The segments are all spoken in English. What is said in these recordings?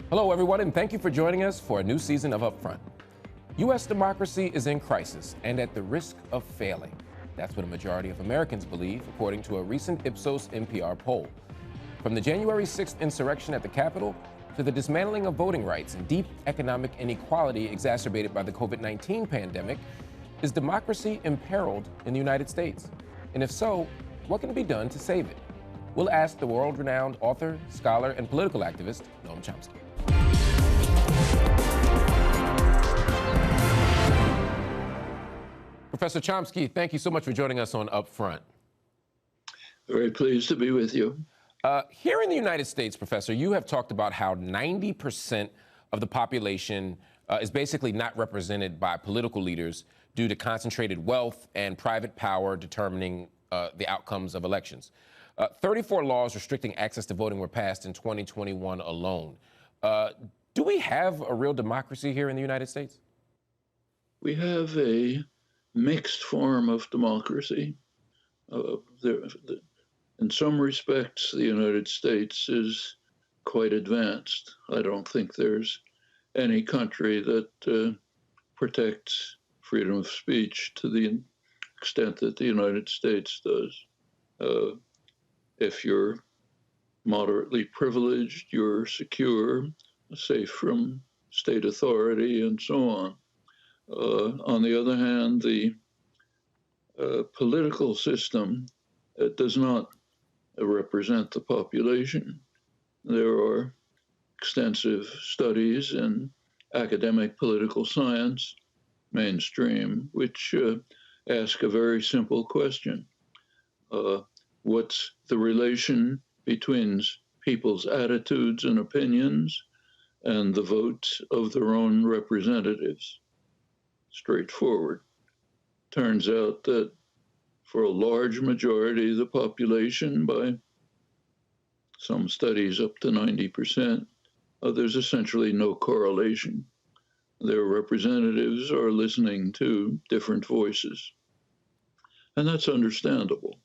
Hello, everyone, and thank you for joining us for a new season of Upfront. U.S. democracy is in crisis and at the risk of failing. That's what a majority of Americans believe, according to a recent Ipsos NPR poll. From the January 6th insurrection at the Capitol to the dismantling of voting rights and deep economic inequality exacerbated by the COVID-19 pandemic, is democracy imperiled in the United States? And if so, what can be done to save it? We'll ask the world-renowned author, scholar, and political activist, Noam Chomsky. Professor Chomsky, thank you so much for joining us on Upfront. Very pleased to be with you. Here in the United States, Professor, you have talked about how 90% of the population is basically not represented by political leaders due to concentrated wealth and private power determining the outcomes of elections. 34 laws restricting access to voting were passed in 2021 alone. Do we have a real democracy here in the United States? We have a mixed form of democracy. In some respects, the United States is quite advanced. I don't think there's any country that protects freedom of speech to the extent that the United States does. If you're moderately privileged, you're secure, safe from state authority, and so on. On the other hand, the political system does not represent the population. There are extensive studies in academic political science, mainstream, which ask a very simple question. What's the relation between people's attitudes and opinions and the votes of their own representatives? Straightforward. Turns out that for a large majority of the population, by some studies up to 90%, there's essentially no correlation. Their representatives are listening to different voices. And that's understandable.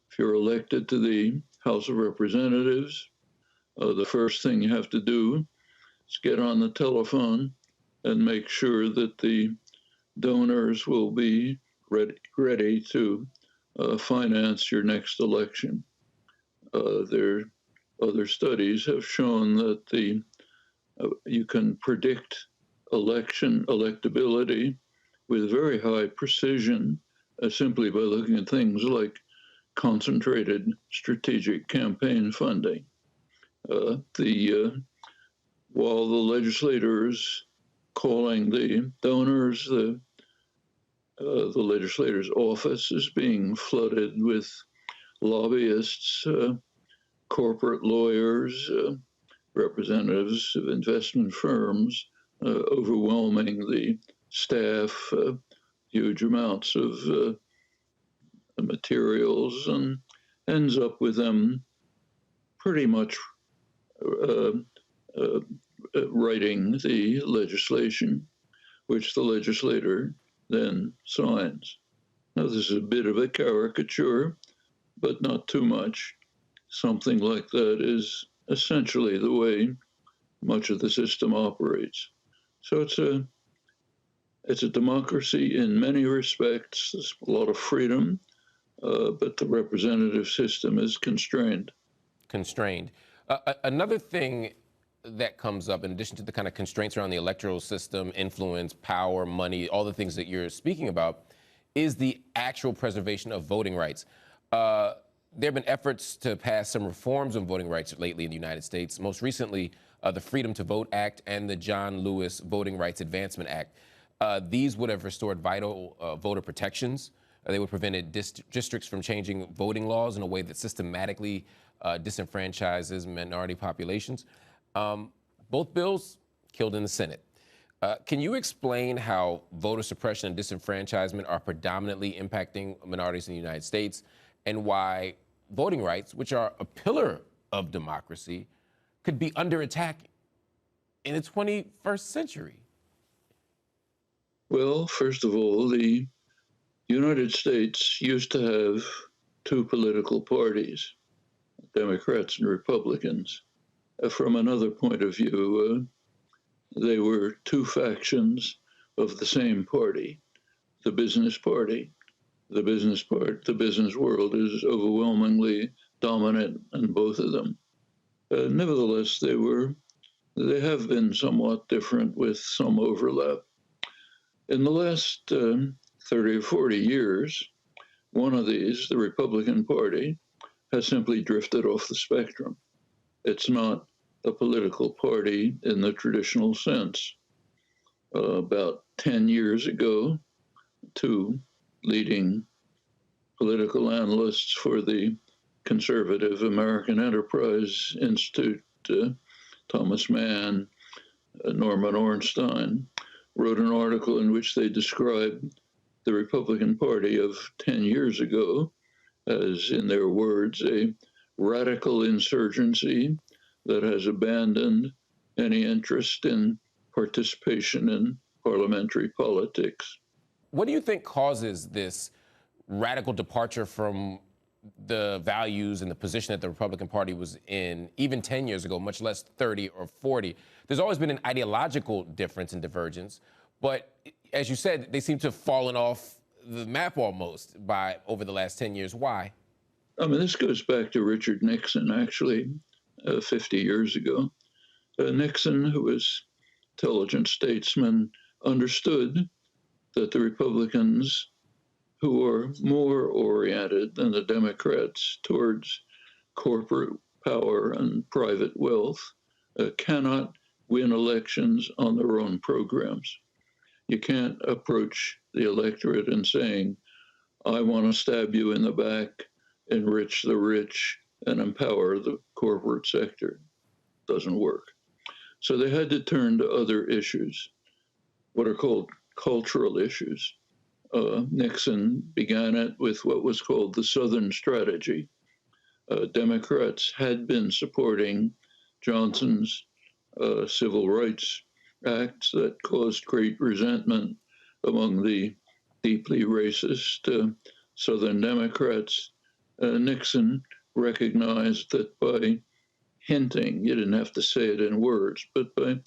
If you're elected to the House of Representatives, the first thing you have to do is get on the telephone and make sure that the donors will be ready to finance your next election. Other studies have shown that you can predict electability with very high precision simply by looking at things like concentrated strategic campaign funding. While the legislators calling the donors, the legislator's office is being flooded with lobbyists, corporate lawyers, representatives of investment firms, overwhelming the staff, huge amounts of materials, and ends up with them pretty much writing the legislation, which the legislator then signs. Now, this is a bit of a caricature, but not too much. Something like that is essentially the way much of the system operates. So it's a democracy in many respects. There's a lot of freedom, but the representative system is constrained. Another thing that comes up, in addition to the kind of constraints around the electoral system, influence, power, money, all the things that you're speaking about, is the actual preservation of voting rights. There have been efforts to pass some reforms on voting rights lately in the United States, most recently the Freedom to Vote Act and the John Lewis Voting Rights Advancement Act. These would have restored vital voter protections. They would have prevented districts from changing voting laws in a way that systematically disenfranchises minority populations. Both bills killed in the Senate. Can you explain how voter suppression and disenfranchisement are predominantly impacting minorities in the United States, and why voting rights, which are a pillar of democracy, could be under attack in the 21st century? Well, first of all, the United States used to have two political parties, Democrats and Republicans. From another point of view, they were two factions of the same party, the business party. The business world is overwhelmingly dominant in both of them. Nevertheless, they have been somewhat different with some overlap. In the last 30 or 40 years, one of these, the Republican Party, has simply drifted off the spectrum. It's not a political party in the traditional sense. About 10 years ago, two leading political analysts for the conservative American Enterprise Institute, Thomas Mann, Norman Ornstein, wrote an article in which they described the Republican Party of 10 years ago as, in their words, a radical insurgency that has abandoned any interest in participation in parliamentary politics. What do you think causes this radical departure from the values and the position that the Republican Party was in even 10 years ago, much less 30 or 40? There's always been an ideological difference and divergence, but as you said, they seem to have fallen off the map almost over the last 10 years. Why? I mean, this goes back to Richard Nixon, actually, 50 years ago. Nixon, who was an intelligent statesman, understood that the Republicans, who are more oriented than the Democrats towards corporate power and private wealth, cannot win elections on their own programs. You can't approach the electorate and saying, I want to stab you in the back, enrich the rich, and empower the corporate sector. Doesn't work. So they had to turn to other issues, what are called cultural issues. Nixon began it with what was called the Southern Strategy. Democrats had been supporting Johnson's civil rights acts that caused great resentment among the deeply racist Southern Democrats. Nixon recognized that by hinting, you didn't have to say it in words, but by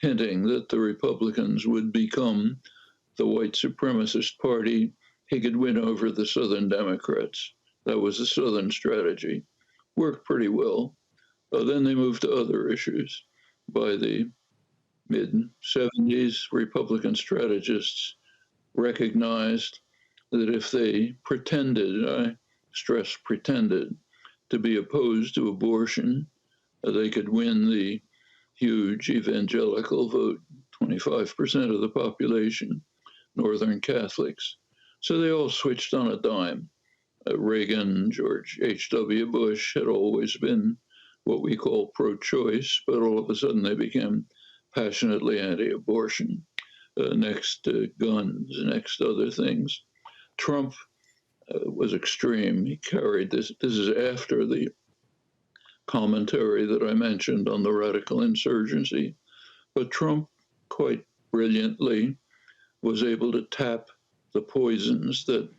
hinting that the Republicans would become the white supremacist party, he could win over the Southern Democrats. That was the Southern Strategy. Worked pretty well. Then they moved to other issues. By the mid-70s, Republican strategists recognized that if they pretended, I stress pretended, to be opposed to abortion, they could win the huge evangelical vote, 25% of the population, Northern Catholics. So they all switched on a dime. Reagan, George H.W. Bush had always been what we call pro-choice, but all of a sudden they became passionately anti-abortion. Next, guns, next other things. Trump was extreme. He carried this. This is after the commentary that I mentioned on the radical insurgency. But Trump, quite brilliantly, was able to tap the poisons that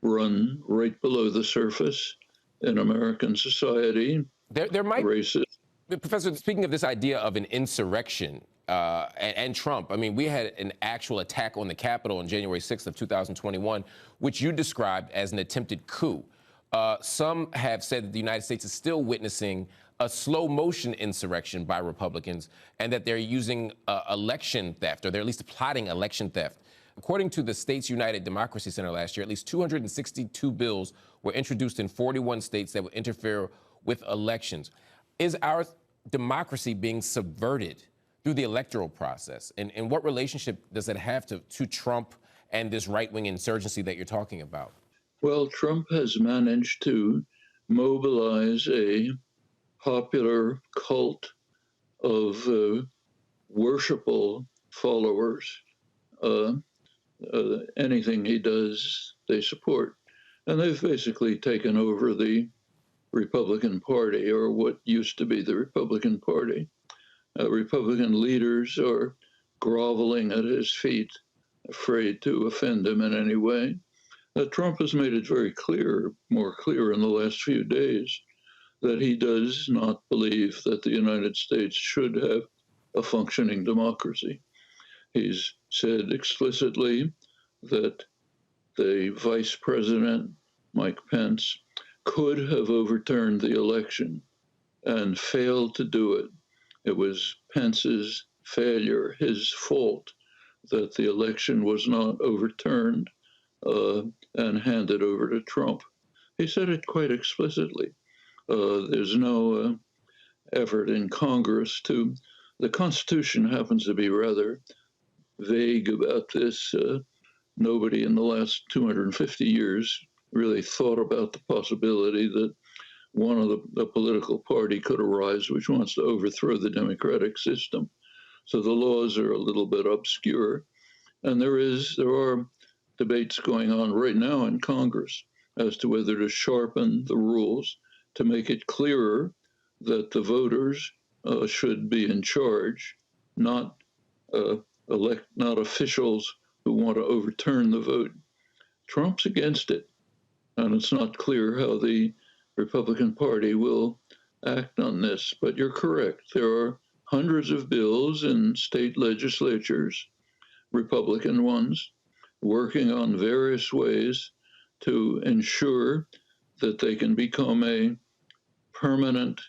run right below the surface in American society. There might racist. Professor, speaking of this idea of an insurrection and Trump, I mean, we had an actual attack on the Capitol on January 6th of 2021, which you described as an attempted coup. Some have said that the United States is still witnessing a slow motion insurrection by Republicans and that they're using election theft, or they're at least plotting election theft. According to the States United Democracy Center last year, at least 262 bills were introduced in 41 states that would interfere with elections. Is our democracy being subverted through the electoral process? And what relationship does it have to Trump and this right-wing insurgency that you're talking about? Well, Trump has managed to mobilize a popular cult of worshipful followers. Anything he does, they support. And they've basically taken over the Republican Party, or what used to be the Republican Party. Republican leaders are groveling at his feet, afraid to offend him in any way. Trump has made it very clear, more clear in the last few days, that he does not believe that the United States should have a functioning democracy. He's said explicitly that the Vice President, Mike Pence, could have overturned the election and failed to do it. It was Pence's failure, his fault, that the election was not overturned and handed over to Trump. He said it quite explicitly. There's no effort in Congress to, the Constitution happens to be rather vague about this. Nobody in the last 250 years really thought about the possibility that one of the political party could arise which wants to overthrow the democratic system. So the laws are a little bit obscure. And there are debates going on right now in Congress as to whether to sharpen the rules to make it clearer that the voters should be in charge, not officials who want to overturn the vote. Trump's against it, and it's not clear how the Republican Party will act on this. But you're correct. There are hundreds of bills in state legislatures, Republican ones, working on various ways to ensure that they can become a permanent,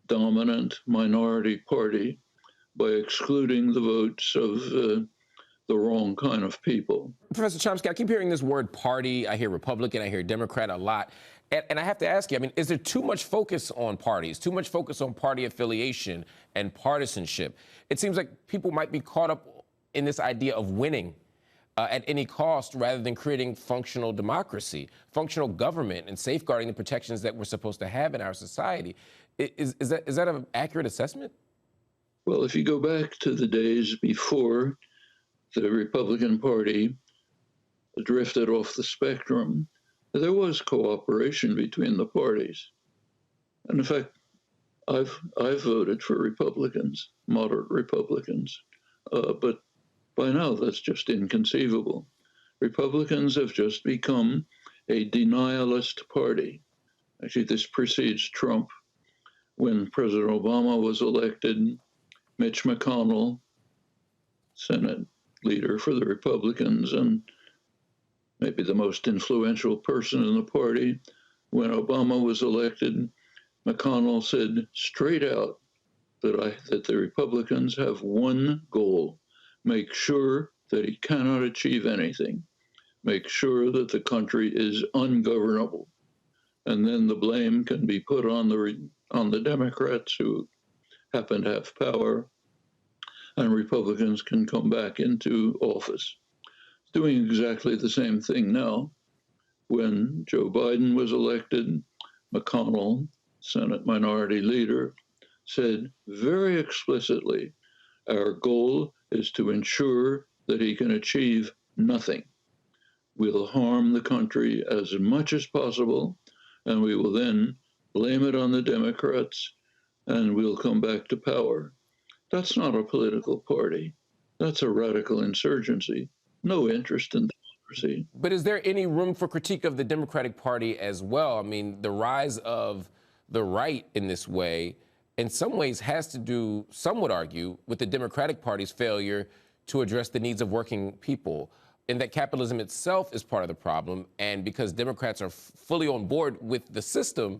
dominant minority party by excluding the votes of the wrong kind of people. Professor Chomski, I keep hearing this word party. I hear Republican, I hear Democrat a lot. And I have to ask you, I mean, is there too much focus on parties, too much focus on party affiliation and partisanship? It seems like people might be caught up in this idea of winning at any cost rather than creating functional democracy, functional government, and safeguarding the protections that we're supposed to have in our society. Is that an accurate assessment? Well, if you go back to the days before the Republican Party drifted off the spectrum, there was cooperation between the parties. And in fact, I've voted for Republicans, moderate Republicans, but by now that's just inconceivable. Republicans have just become a denialist party. Actually, this precedes Trump. When President Obama was elected, Mitch McConnell, Senate leader for the Republicans and maybe the most influential person in the party, when Obama was elected, McConnell said straight out that the Republicans have one goal: make sure that he cannot achieve anything, make sure that the country is ungovernable, and then the blame can be put on the Democrats who happen to have power, and Republicans can come back into office. Doing exactly the same thing now. When Joe Biden was elected, McConnell, Senate Minority Leader, said very explicitly, our goal is to ensure that he can achieve nothing. We'll harm the country as much as possible, and we will then blame it on the Democrats, and we'll come back to power. That's not a political party. That's a radical insurgency. No interest in democracy. But is there any room for critique of the Democratic Party as well? I mean, the rise of the right in this way, in some ways, has to do, some would argue, with the Democratic Party's failure to address the needs of working people, and that capitalism itself is part of the problem. And because Democrats are fully on board with the system,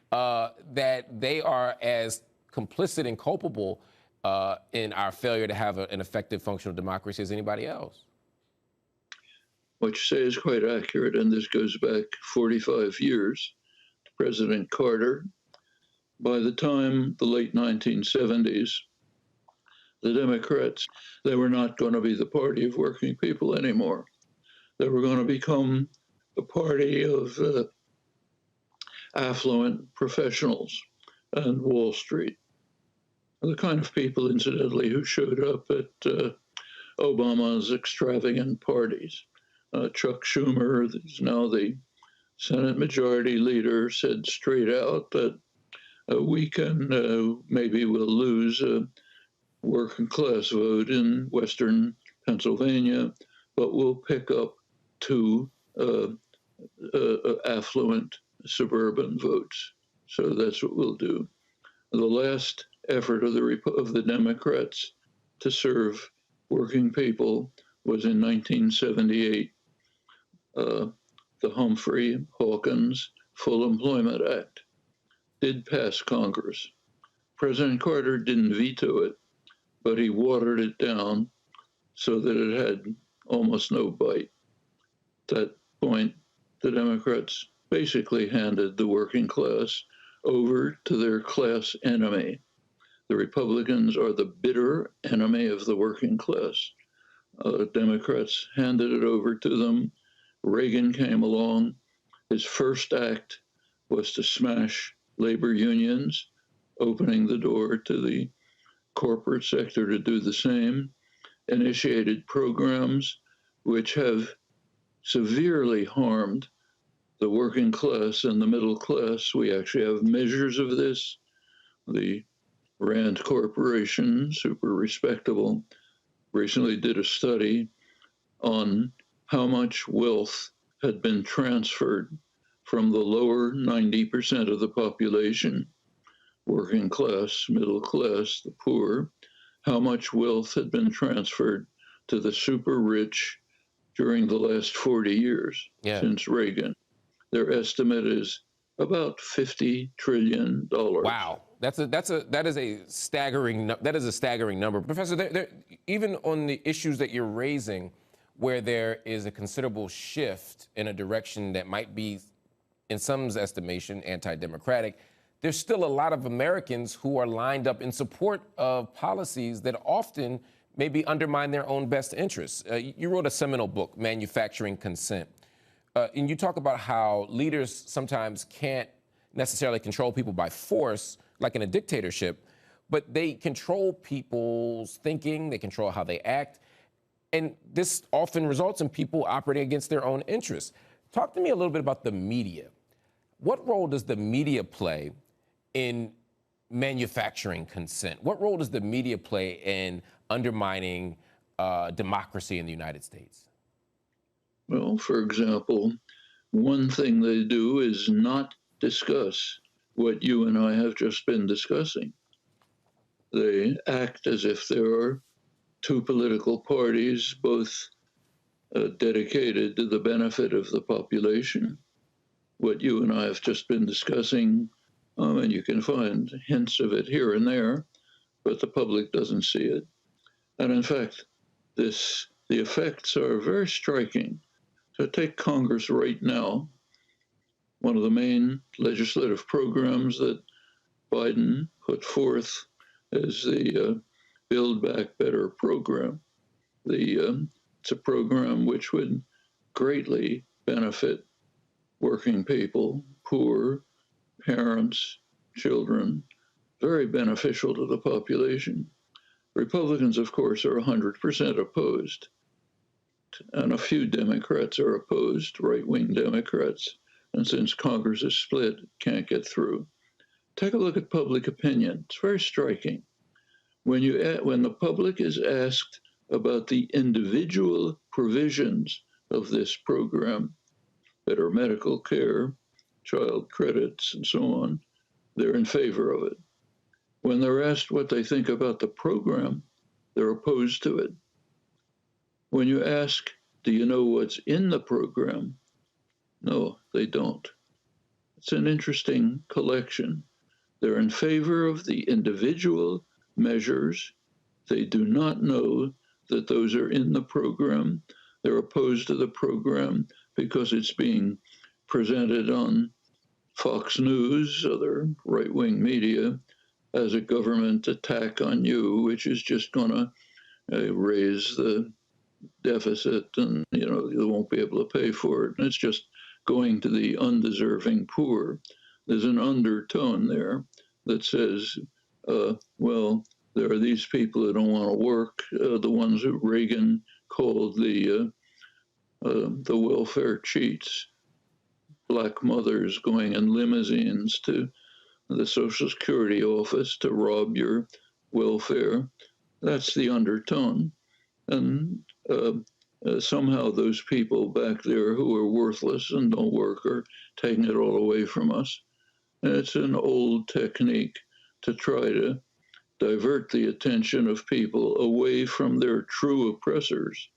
that they are as complicit and culpable in our failure to have an effective functional democracy as anybody else. What you say is quite accurate, and this goes back 45 years to President Carter. By the time the late 1970s, the Democrats, they were not going to be the party of working people anymore. They were going to become the party of affluent professionals and Wall Street. The kind of people, incidentally, who showed up at Obama's extravagant parties. Chuck Schumer, who's now the Senate Majority Leader, said straight out that we can, maybe we'll lose a working class vote in Western Pennsylvania, but we'll pick up 2 affluent suburban votes. So that's what we'll do. The last effort of the Democrats to serve working people was in 1978, the Humphrey-Hawkins Full Employment Act did pass Congress. President Carter didn't veto it, but he watered it down so that it had almost no bite. At that point, the Democrats basically handed the working class over to their class enemy. The Republicans are the bitter enemy of the working class. Democrats handed it over to them. Reagan came along. His first act was to smash labor unions, opening the door to the corporate sector to do the same, initiated programs which have severely harmed the working class and the middle class. We actually have measures of this. The Rand Corporation, super respectable, recently did a study on how much wealth had been transferred from the lower 90% of the population, working class, middle class, the poor, how much wealth had been transferred to the super rich during the last 40 years since Reagan. Their estimate is about $50 trillion. Wow, that is a staggering number, Professor. Even on the issues that you're raising, where there is a considerable shift in a direction that might be, in some's estimation, anti-democratic, there's still a lot of Americans who are lined up in support of policies that often maybe undermine their own best interests. You wrote a seminal book, Manufacturing Consent, and you talk about how leaders sometimes can't necessarily control people by force, like in a dictatorship, but they control people's thinking, they control how they act, and this often results in people operating against their own interests. Talk to me a little bit about the media. What role does the media play in manufacturing consent? What role does the media play in undermining democracy in the United States? Well, for example, one thing they do is not discuss what you and I have just been discussing. They act as if there are two political parties, both dedicated to the benefit of the population. What you and I have just been discussing, and you can find hints of it here and there, but the public doesn't see it. And in fact, the effects are very striking. So take Congress right now. One of the main legislative programs that Biden put forth is the Build Back Better program. It's a program which would greatly benefit working people, poor, parents, children, very beneficial to the population. Republicans, of course, are 100% opposed, and a few Democrats are opposed, right-wing Democrats, and since Congress is split, can't get through. Take a look at public opinion. It's very striking. When the public is asked about the individual provisions of this program, better medical care, child credits, and so on, they're in favor of it. When they're asked what they think about the program, they're opposed to it. When you ask, do you know what's in the program? No, they don't. It's an interesting collection. They're in favor of the individual measures. They do not know that those are in the program. They're opposed to the program because it's being presented on Fox News, other right-wing media, as a government attack on you, which is just going to raise the deficit, and you won't be able to pay for it. And it's just going to the undeserving poor. There's an undertone there that says, well, there are these people who don't want to work, the ones who Reagan called the welfare cheats, black mothers going in limousines to the Social Security office to rob your welfare. That's the undertone. And somehow those people back there who are worthless and don't work are taking it all away from us. And it's an old technique to try to divert the attention of people away from their true oppressors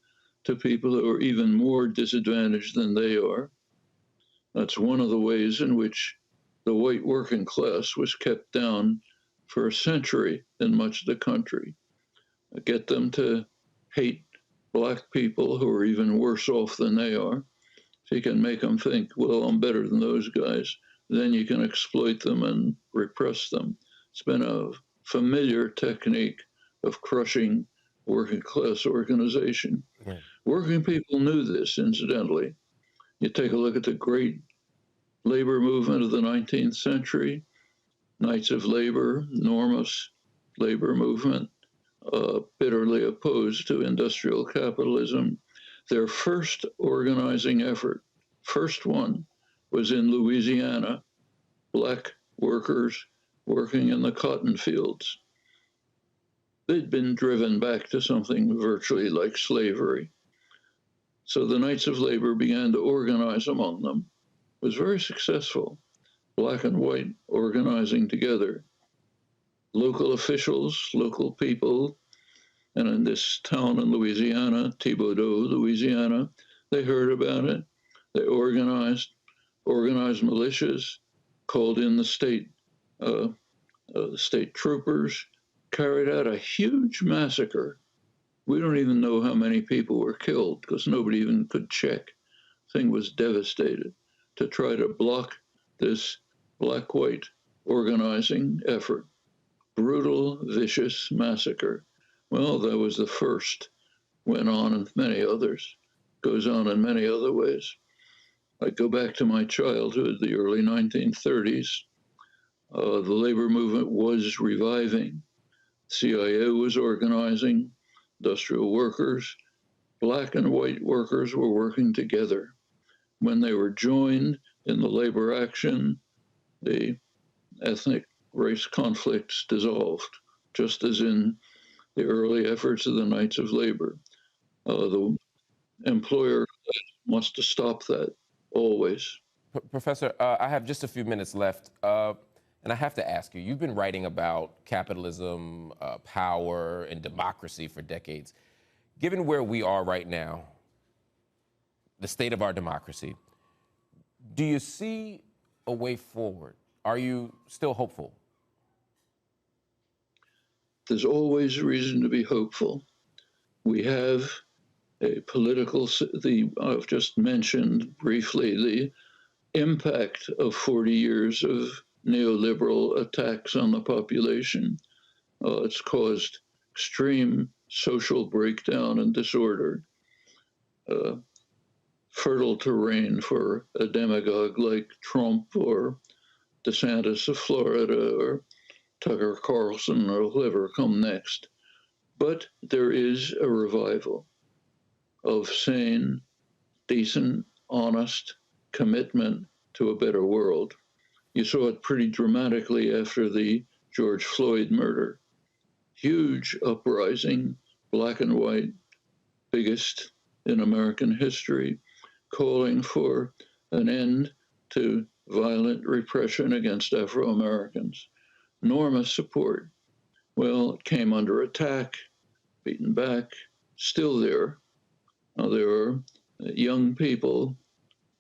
to people who are even more disadvantaged than they are. That's one of the ways in which the white working class was kept down for a century in much of the country. Get them to hate black people who are even worse off than they are. If you can make them think, well, I'm better than those guys, then you can exploit them and repress them. It's been a familiar technique of crushing working class organization. Yeah. Working people knew this, incidentally. You take a look at the great labor movement of the 19th century, Knights of Labor, enormous labor movement, bitterly opposed to industrial capitalism. Their first organizing effort, first one, was in Louisiana, black workers working in the cotton fields. They'd been driven back to something virtually like slavery. So the Knights of Labor began to organize among them. It was very successful, black and white organizing together. Local officials, local people, and in this town in Louisiana, Thibodaux, Louisiana, they heard about it. They organized militias, called in the state troopers, carried out a huge massacre. We don't even know how many people were killed because nobody even could check. The thing was devastated to try to block this black-white organizing effort. Brutal, vicious massacre. Well, that was the first. Went on in many others. Goes on in many other ways. I go back to my childhood, the early 1930s. The labor movement was reviving. CIA was organizing. Industrial workers, black and white workers were working together. When they were joined in the labor action, the ethnic race conflicts dissolved, just as in the early efforts of the Knights of Labor. The employer must stop that, always. Professor, I have just a few minutes left, and I have to ask you, you've been writing about capitalism, power, and democracy for decades. Given where we are right now, the state of our democracy, do you see a way forward? Are you still hopeful? There's always reason to be hopeful. We have a political, I've just mentioned briefly the impact of 40 years of neoliberal attacks on the population. It's caused extreme social breakdown and disorder, fertile terrain for a demagogue like Trump or DeSantis of Florida or Tucker Carlson or whoever come next. But there is a revival of sane, decent, honest commitment to a better world. You saw it pretty dramatically after the George Floyd murder. Huge uprising, black and white, biggest in American history, calling for an end to violent repression against Afro-Americans. Enormous support. Well, it came under attack, beaten back, still there. Now, there are young people,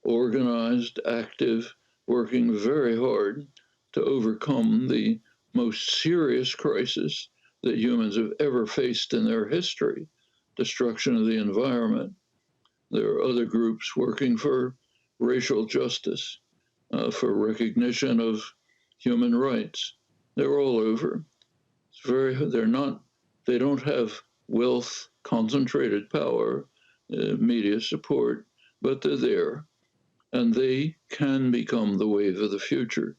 organized, active, working very hard to overcome the most serious crisis that humans have ever faced in their history, destruction of the environment. There are other groups working for racial justice, for recognition of human rights. They're all over. They don't have wealth, concentrated power, media support, but they're there. And they can become the wave of the future.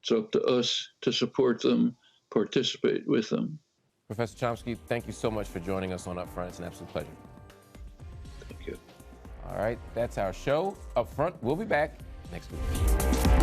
It's up to us to support them, participate with them. Professor Chomski, thank you so much for joining us on Upfront. It's an absolute pleasure. Thank you. All right, that's our show. Upfront, we'll be back next week.